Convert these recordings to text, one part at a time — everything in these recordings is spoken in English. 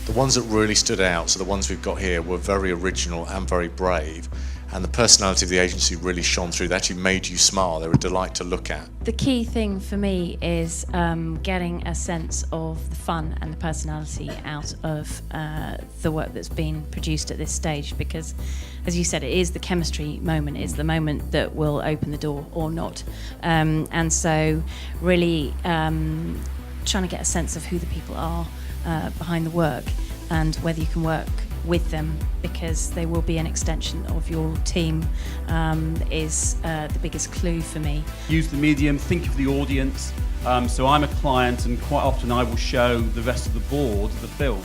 The ones that really stood out, so the ones we've got here, were very original and very brave, and the personality of the agency really shone through. They actually made you smile. They were a delight to look at. The key thing for me is getting a sense of the fun and the personality out of the work that's been produced at this stage, because, as you said, it is the chemistry moment, it's the moment that will open the door or not. And so really trying to get a sense of who the people are behind the work and whether you can work with them, because they will be an extension of your team, is the biggest clue for me. Use the medium, think of the audience. So I'm a client, and quite often I will show the rest of the board the film.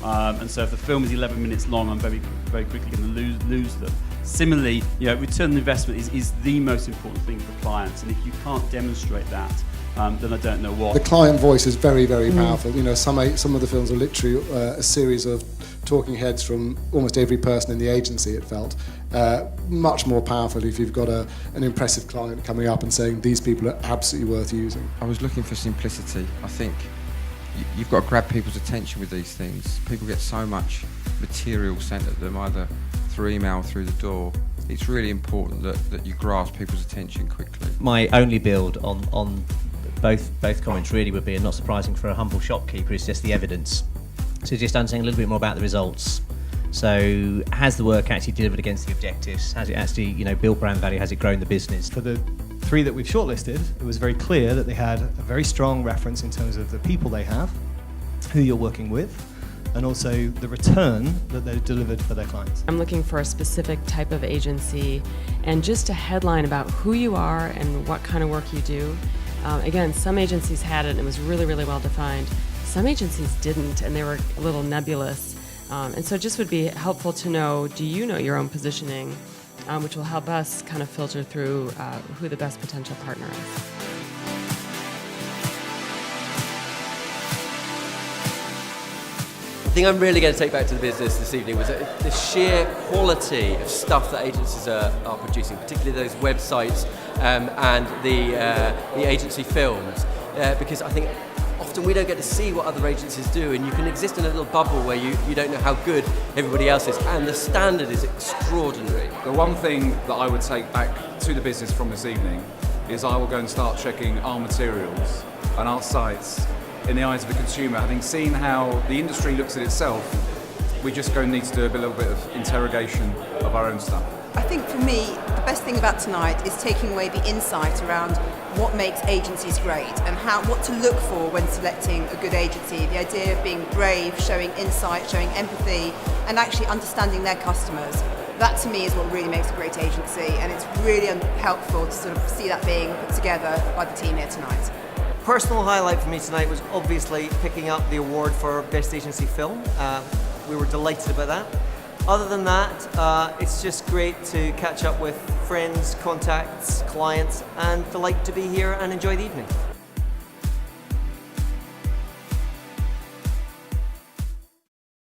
And so if the film is 11 minutes long, I'm very quickly going to lose them. Similarly, return on investment is the most important thing for clients, and if you can't demonstrate that, then I don't know what. The client voice is very, very powerful. Some of the films are literally a series of talking heads from almost every person in the agency, it felt. Much more powerful if you've got an impressive client coming up and saying these people are absolutely worth using. I was looking for simplicity. I think you've got to grab people's attention with these things. People get so much material sent at them, either through email or through the door. It's really important that you grasp people's attention quickly. My only build on both comments really would be, and not surprising for a humble shopkeeper, is just the evidence. So just understanding a little bit more about the results. So has the work actually delivered against the objectives? Has it actually, built brand value? Has it grown the business? For the 3 that we've shortlisted, it was very clear that they had a very strong reference in terms of the people they have, who you're working with, and also the return that they've delivered for their clients. I'm looking for a specific type of agency, and just a headline about who you are and what kind of work you do. Again, some agencies had it and it was really, really well defined. Some agencies didn't, and they were a little nebulous. And so it just would be helpful to know, do you know your own positioning, which will help us kind of filter through who the best potential partner is. The thing I'm really going to take back to the business this evening was the sheer quality of stuff that agencies are producing, particularly those websites and the agency films, because I think often we don't get to see what other agencies do, and you can exist in a little bubble where you don't know how good everybody else is, and the standard is extraordinary. The one thing that I would take back to the business from this evening is I will go and start checking our materials and our sites in the eyes of the consumer. Having seen how the industry looks at itself, we just need to do a little bit of interrogation of our own stuff. I think for me, the best thing about tonight is taking away the insight around what makes agencies great and what to look for when selecting a good agency. The idea of being brave, showing insight, showing empathy, and actually understanding their customers. That to me is what really makes a great agency, and it's really helpful to sort of see that being put together by the team here tonight. Personal highlight for me tonight was obviously picking up the award for Best Agency Film. We were delighted about that. Other than that, it's just great to catch up with friends, contacts, clients, and delight to be here and enjoy the evening.